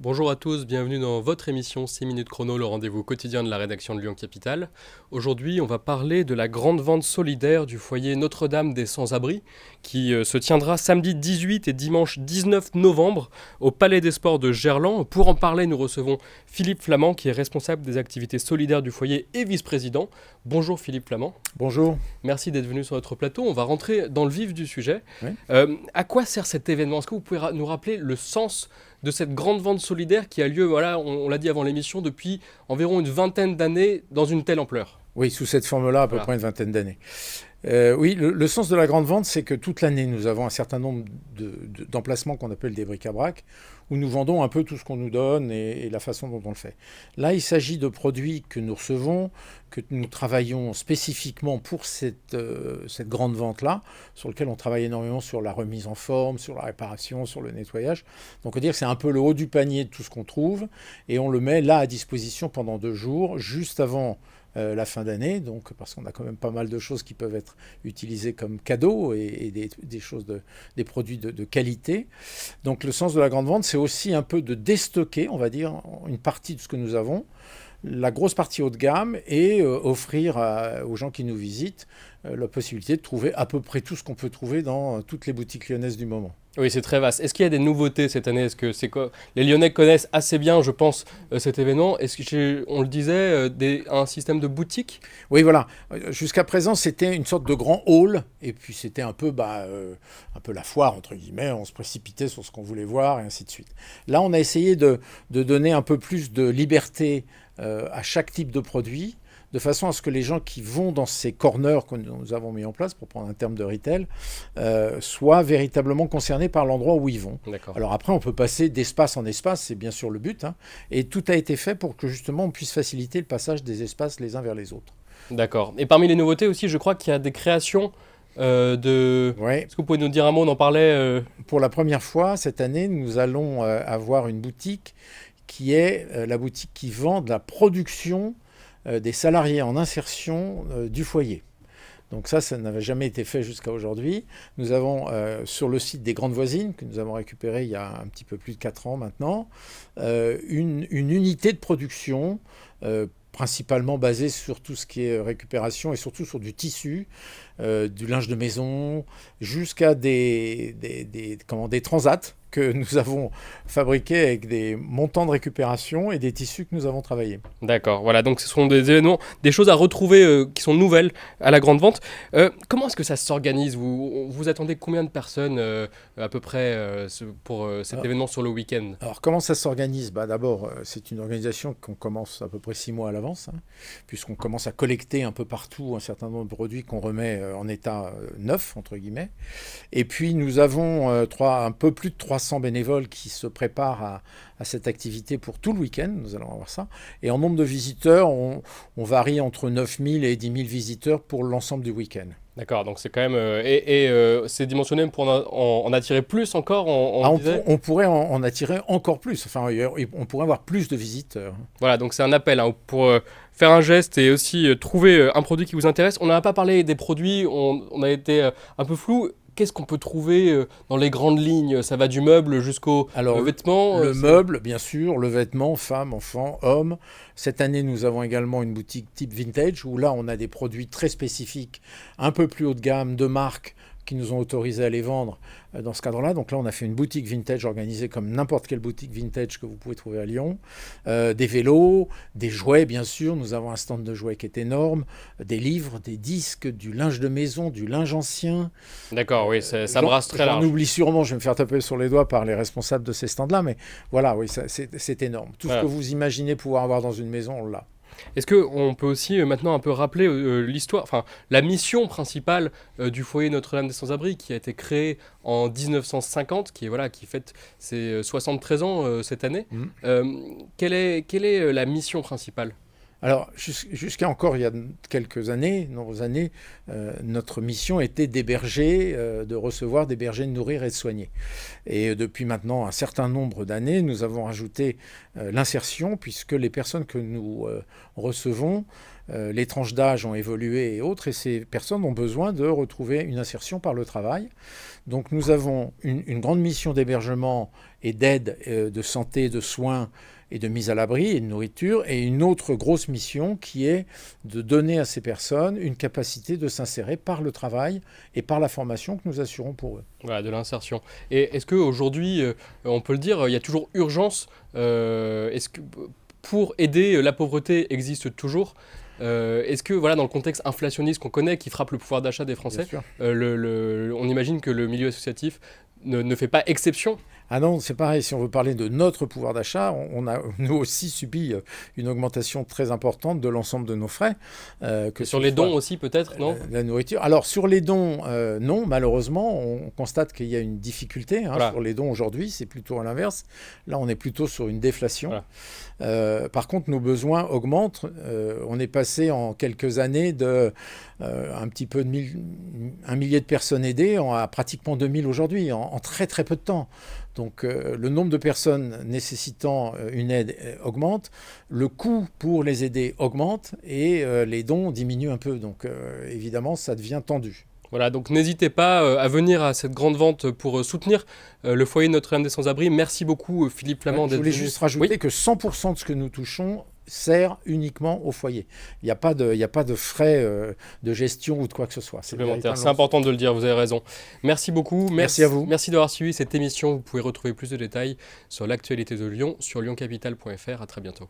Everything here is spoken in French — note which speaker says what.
Speaker 1: Bonjour à tous, bienvenue dans votre émission 6 minutes chrono, le rendez-vous quotidien de la rédaction de Lyon Capitale. Aujourd'hui, on va parler de la grande vente solidaire du foyer Notre-Dame des Sans-Abris qui se tiendra samedi 18 et dimanche 19 novembre au Palais des Sports de Gerland. Pour en parler, nous recevons Philippe Flamand qui est responsable des activités solidaires du foyer et vice-président. Bonjour Philippe Flamand.
Speaker 2: Bonjour.
Speaker 1: Merci d'être venu sur notre plateau. On va rentrer dans le vif du sujet.
Speaker 2: Oui.
Speaker 1: À quoi sert cet événement? Est-ce que vous pouvez nous rappeler le sens de cette grande vente solidaire qui a lieu, voilà, on l'a dit avant l'émission, depuis environ une vingtaine d'années dans une telle ampleur?
Speaker 2: Oui, sous cette forme-là, à peu près une vingtaine d'années. Oui, le sens de la grande vente, c'est que toute l'année, nous avons un certain nombre d'emplacements qu'on appelle des bric-à-brac, où nous vendons un peu tout ce qu'on nous donne et la façon dont on le fait. Là, il s'agit de produits que nous recevons, que nous travaillons spécifiquement pour cette grande vente-là, sur lequel on travaille énormément sur la remise en forme, sur la réparation, sur le nettoyage. Donc, on va dire que c'est un peu le haut du panier de tout ce qu'on trouve, et on le met là à disposition pendant 2 jours, juste avant la fin d'année, donc parce qu'on a quand même pas mal de choses qui peuvent être utilisées comme cadeaux et des choses des produits de qualité. Donc le sens de la grande vente, c'est aussi un peu de déstocker, on va dire, une partie de ce que nous avons, la grosse partie haut de gamme, et offrir aux gens qui nous visitent la possibilité de trouver à peu près tout ce qu'on peut trouver dans toutes les boutiques lyonnaises du moment.
Speaker 1: Oui, c'est très vaste. Est-ce qu'il y a des nouveautés cette année? Est-ce que les Lyonnais connaissent assez bien, je pense, cet événement? Est-ce que, on le disait, un système de boutique?
Speaker 2: Oui, voilà. Jusqu'à présent, c'était une sorte de grand hall, et puis c'était un peu la foire, entre guillemets. On se précipitait sur ce qu'on voulait voir, et ainsi de suite. Là, on a essayé de donner un peu plus de liberté à chaque type de produit, de façon à ce que les gens qui vont dans ces corners que nous avons mis en place, pour prendre un terme de retail, soient véritablement concernés par l'endroit où ils vont.
Speaker 1: D'accord.
Speaker 2: Alors après, on peut passer d'espace en espace, c'est bien sûr le but, hein, et tout a été fait pour que justement on puisse faciliter le passage des espaces les uns vers les autres.
Speaker 1: D'accord. Et parmi les nouveautés aussi, je crois qu'il y a des créations de...
Speaker 2: Ouais.
Speaker 1: Est-ce que vous pouvez nous dire un mot? On en parlait...
Speaker 2: Pour la première fois, cette année, nous allons avoir une boutique qui est la boutique qui vend de la production des salariés en insertion du foyer. Donc ça n'avait jamais été fait jusqu'à aujourd'hui. Nous avons sur le site des Grandes Voisines, que nous avons récupéré il y a un petit peu plus de 4 ans maintenant, une unité de production principalement basée sur tout ce qui est récupération et surtout sur du tissu, du linge de maison, jusqu'à des transats que nous avons fabriqués avec des montants de récupération et des tissus que nous avons travaillés.
Speaker 1: D'accord, voilà, donc ce sont des événements, des choses à retrouver qui sont nouvelles à la grande vente. Comment est-ce que ça s'organise? Vous attendez combien de personnes à peu près pour cet événement sur le week-end?
Speaker 2: Alors comment ça s'organise? D'abord, c'est une organisation qu'on commence à peu près 6 mois à l'avance, hein, puisqu'on commence à collecter un peu partout un certain nombre de produits qu'on remet en état neuf, entre guillemets. Et puis nous avons un peu plus de 300 bénévoles qui se préparent à cette activité pour tout le week-end. Nous allons avoir ça. Et en nombre de visiteurs, on varie entre 9000 et 10 000 visiteurs pour l'ensemble du week-end.
Speaker 1: D'accord, donc c'est quand même... c'est dimensionné pour en attirer plus encore,
Speaker 2: on pourrait en attirer encore plus. Enfin, on pourrait avoir plus de visiteurs.
Speaker 1: Voilà, donc c'est un appel pour faire un geste et aussi trouver un produit qui vous intéresse. On n'a pas parlé des produits, on a été un peu flou. Qu'est-ce qu'on peut trouver dans les grandes lignes? Ça va du meuble jusqu'au vêtement?
Speaker 2: Le meuble, bien sûr, le vêtement, femmes, enfants, hommes. Cette année, nous avons également une boutique type vintage, où là, on a des produits très spécifiques, un peu plus haut de gamme, de marques, qui nous ont autorisé à les vendre dans ce cadre-là. Donc là, on a fait une boutique vintage organisée comme n'importe quelle boutique vintage que vous pouvez trouver à Lyon. Des vélos, des jouets, bien sûr. Nous avons un stand de jouets qui est énorme. Des livres, des disques, du linge de maison, du linge ancien.
Speaker 1: D'accord, oui, ça brasse très large.
Speaker 2: On oublie sûrement, je vais me faire taper sur les doigts par les responsables de ces stands-là, mais voilà, oui, c'est énorme. Tout ce que vous imaginez pouvoir avoir dans une maison, on l'a.
Speaker 1: Est-ce qu'on peut aussi maintenant un peu rappeler l'histoire, enfin la mission principale du foyer Notre-Dame des Sans-Abris qui a été créé en 1950, qui fête ses 73 ans cette année. Quelle est la mission principale?
Speaker 2: Alors, jusqu'à encore il y a quelques années, nombreuses années, notre mission était d'héberger, de recevoir, d'héberger, de nourrir et de soigner. Et depuis maintenant un certain nombre d'années, nous avons rajouté l'insertion, puisque les personnes que nous recevons, les tranches d'âge ont évolué et autres, et ces personnes ont besoin de retrouver une insertion par le travail. Donc nous avons une grande mission d'hébergement et d'aide, de santé, de soins et de mise à l'abri et de nourriture, et une autre grosse mission qui est de donner à ces personnes une capacité de s'insérer par le travail et par la formation que nous assurons pour eux.
Speaker 1: Voilà, de l'insertion. Et est-ce qu'aujourd'hui, on peut le dire, il y a toujours urgence est-ce que pour aider, la pauvreté existe toujours est-ce que, voilà, dans le contexte inflationniste qu'on connaît, qui frappe le pouvoir d'achat des Français, on imagine que le milieu associatif ne fait pas exception?
Speaker 2: Ah non, c'est pareil, si on veut parler de notre pouvoir d'achat, on a nous aussi subi une augmentation très importante de l'ensemble de nos frais.
Speaker 1: Sur les dons aussi peut-être, non?
Speaker 2: La nourriture. Alors sur les dons, non, malheureusement, on constate qu'il y a une difficulté
Speaker 1: Voilà.
Speaker 2: sur les dons aujourd'hui, c'est plutôt à l'inverse. Là, on est plutôt sur une déflation. Voilà. Par contre, nos besoins augmentent. On est passé en quelques années de un petit peu de 1 millier de personnes aidées à pratiquement 2000 aujourd'hui, en très très peu de temps. Donc le nombre de personnes nécessitant une aide augmente, le coût pour les aider augmente et les dons diminuent un peu. Donc évidemment, ça devient tendu.
Speaker 1: Voilà, donc n'hésitez pas à venir à cette grande vente pour soutenir le foyer Notre-Dame des Sans-Abris. Merci beaucoup Philippe Flamand d'être venu.
Speaker 2: Je voulais juste rajouter que 100% de ce que nous touchons sert uniquement au foyer. Il n'y a pas de frais de gestion ou de quoi que ce soit.
Speaker 1: C'est important de le dire, vous avez raison. Merci beaucoup.
Speaker 2: Merci à vous.
Speaker 1: Merci d'avoir suivi cette émission. Vous pouvez retrouver plus de détails sur l'actualité de Lyon sur lyoncapital.fr. À très bientôt.